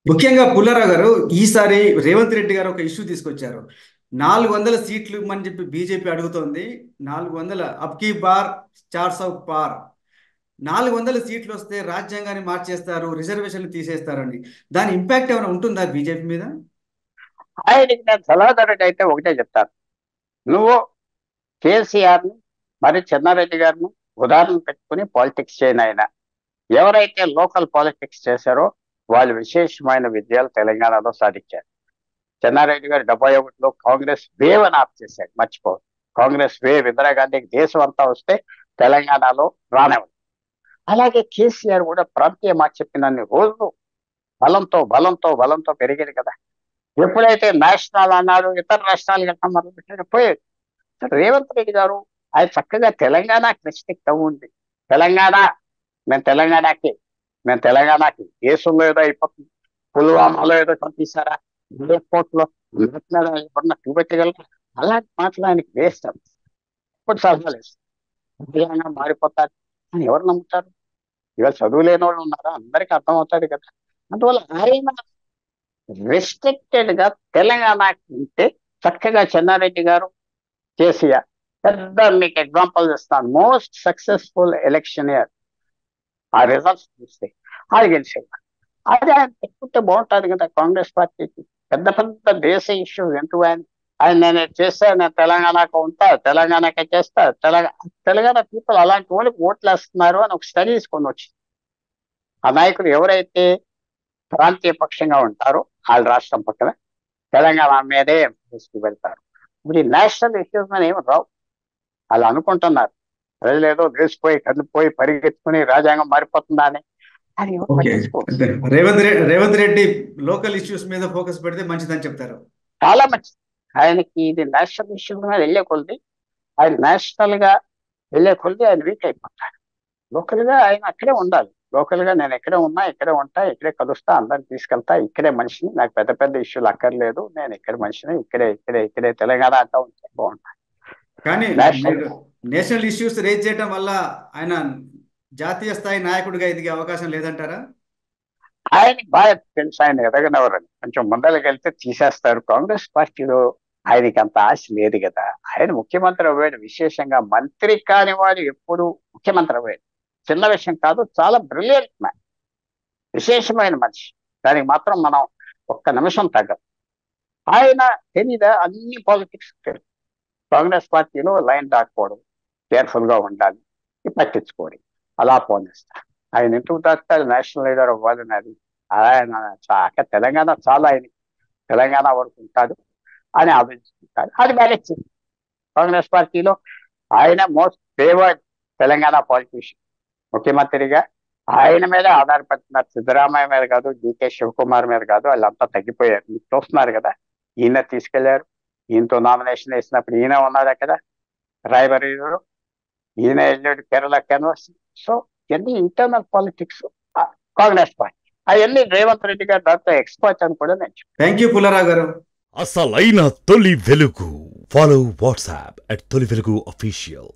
ముఖ్యంగా పుల్లారావు గారు ఈసారి రేవంత్ రెడ్డి గారు ఒక ఇష్యూ తీసుకొచ్చారు. 400 సీట్లు ఇవ్వమని చెప్పి బీజేపీ అడుగుతోంది. 400 అబ్కీ బార్ 400 పార్. 400 సీట్లు వస్తే రాజ్యాంగాన్ని మార్చేస్తారు, రిజర్వేషన్లు తీసేస్తారని. దాని ఇంపాక్ట్ ఏమైనా ఉంటుందా బీజేపీ మీద? ఆయనకి నేను సలహాదారుడు అయితే ఒకటే చెప్తాను. నువ్వు కేసీఆర్ ని మరి చెన్నారెడ్డి గారిని ఉదాహరణ పెట్టుకుని పాలిటిక్స్ చేయను ఆయన. ఎవరైతే లోకల్ పాలిటిక్స్ చేశారో వాళ్ళు విశేషమైన విజయాలు తెలంగాణలో సాధించారు. చెన్నారెడ్డి గారు 71లో కాంగ్రెస్ వేవ్ అని ఆప్ చేశాడు, మర్చిపో. కాంగ్రెస్ వేవ్ ఇందిరాగాంధీకి దేశం అంతా వస్తే తెలంగాణలో రానివ్వదు. అలాగే కేసీఆర్ కూడా ప్రాంతీయ మాట చెప్పినన్ని రోజులు బలంతో బలంతో బలంతో పెరిగింది కదా. ఎప్పుడైతే నేషనల్ అన్నాడు ఇతర రాష్ట్రాలు గట్రా మొదలు పెట్టాడు పోయేది. రేవంత్ రెడ్డి గారు ఆయన చక్కగా తెలంగాణకి రెస్ట్రిక్ట్ అవ్వండి. తెలంగాణ మేము తెలంగాణకి మేము తెలంగాణకి దేశంలో ఏదో అయిపోతుంది. పుల్వామాలో ఏదో చంపేశారా, ఎయిర్పోర్ట్లో ఎప్పుడన్నా చూపెట్టగలరా? అలాంటి మాటలు ఆయనకి వేస్ట్. ఇప్పుడు సలహాలు వేస్తారు తెలంగాణ మారిపోతారు అని ఎవరు నమ్ముతారు? ఇవాళ చదువు లేని వాళ్ళు ఉన్నారా? అందరికీ అర్థమవుతాడు కదా. అందువల్ల ఆయన రెస్ట్రిక్టెడ్ గా తెలంగాణకి ఉంటే చక్కగా చెన్నారెడ్డి గారు, కేసీఆర్ పెద్ద మీకు ఎగ్జాంపుల్ ఇస్తాను. మోస్ట్ సక్సెస్ఫుల్ ఎలక్షన్ ఇయర్ ఆ రిజల్ట్స్ చూస్తే అది గెలిచేది. అది ఆయన పెట్టుకుంటే బాగుంటుంది కదా కాంగ్రెస్ పార్టీకి. పెద్ద పెద్ద దేశ ఇష్యూస్ ఎందుకు ఆయన ఆయన నేను చేస్తే నేను తెలంగాణకు ఉంటా, తెలంగాణకే చేస్తా, తెలంగాణ పీపుల్ అలాంటి వాళ్ళకి ఓట్లు వేస్తున్నారు అని ఒక స్టడీస్ కొన్ని వచ్చింది. ఆ నాయకులు ఎవరైతే ప్రాంతీయ పక్షంగా ఉంటారో వాళ్ళ రాష్ట్రం పక్కన తెలంగాణ మీదే వెళ్తారు. ఇప్పుడు ఈ నేషనల్ ఇష్యూస్ మీద ఏమి రావు. వాళ్ళు అనుకుంటున్నారు ప్రజలు ఏదో లేచిపోయి కదిలిపోయి పరిగెత్తుకుని రాజ్యాంగం మారిపోతుందా అని. అది ఎవరు ఓకే. పట్టించుకోరు. అంటే రేవంత్ రెడ్డి లోకల్ ఇష్యూస్ మీద ఫోకస్ పెడితే మంచిదని చెప్తారు. చాలా మంచిది. ఆయనకి ఇది నేషనల్ ఇష్యూస్ మీద వెళ్ళే కొద్ది, ఆయన నేషనల్ గా వెళ్ళే కొద్ది ఆయన వీక్ అయిపోతాడు. లోకల్ గా ఆయన అక్కడే ఉండాలి. లోకల్ గా నేను ఎక్కడే ఉన్నా, ఇక్కడే ఉంటా, ఇక్కడే కలుస్తా, అందరిని తీసుకెళ్తా, ఇక్కడే మనిషిని, నాకు పెద్ద పెద్ద ఇష్యూలు అక్కర్లేదు, నేను ఇక్కడ మనిషిని, ఇక్కడే ఇక్కడే ఇక్కడే తెలంగాణ అంటా ఉంటే బాగుంటాయి. కానీ నేషనల్ మీరు నేషనల్ ఇష్యూస్ రేజ్ చేయడం వల్ల ఆయన జాతీయ స్థాయి నాయకుడిగా ఎదిగే అవకాశం లేదంటారా? ఆయనకి బాగా తెలుసు ఆయన ఎదగనవరని. కొంచెం ముందరకి వెళ్తే తీసేస్తారు. కాంగ్రెస్ పార్టీలో ఆయనకి అంత ఆశ లేదు కదా. ఆయన ముఖ్యమంత్రి అవ్వాడు, విశేషంగా మంత్రి కాని వాడు ఎప్పుడు ముఖ్యమంత్రి అవ్వాడు. చిన్న విషయం కాదు, చాలా బ్రిలియంట్ మ్యాన్, విశేషమైన మనిషి. దానికి మాత్రం మనం ఒక్క నిమిషం తగ్గదు. ఆయన తెలీదా అన్ని పాలిటిక్స్ తెలుసు. కాంగ్రెస్ పార్టీలో లైన్ దాటుకోవడం, కేర్ఫుల్ గా ఉండాలి, పట్టించుకోవడం, అలా పోనిస్తారు. ఆయన ఎందుకు దాటుతాడు? నేషనల్ లీడర్ అవ్వాలని. అది ఆయన తెలంగాణ చాలా ఆయన తెలంగాణ వరకు ఉంటాడు అని ఆలోచిస్తుంటాడు. అది బ్యాలెన్స్ చేయాలి. కాంగ్రెస్ పార్టీలో ఆయన మోస్ట్ ఫేవర్డ్ తెలంగాణ పాలిటిషియన్. ముఖ్యమంత్రిగా ఆయన మీద ఆధారపడుతున్నారు. సిద్ధరామయ్య మీద కాదు, డికే శివకుమార్ మీద కాదు, వాళ్ళంతా తగ్గిపోయారు. మీరు చూస్తున్నారు కదా. ఈయన తీసుకెళ్లారు. ఈయనతో నామినేషన్ వేసినప్పుడు ఈయన ఉన్నాడు అక్కడ రాయబరేలీలో. ఈయన వెళ్ళాడు కేరళ క్యాన్వాస్. సో ఇవన్నీ ఇంటర్నల్ పాలిటిక్స్ కాంగ్రెస్ పార్టీ. అవన్నీ రేవంత్ రెడ్డి గారు దాంట్లో ఎక్స్పర్ట్ అని కూడా నేను చెప్తాను. థ్యాంక్ యూ పుల్లారావు గారు. అసలైన తొలి వెలుగు. ఫాలో వాట్సాప్ @తొలి వెలుగు అఫీషియల్.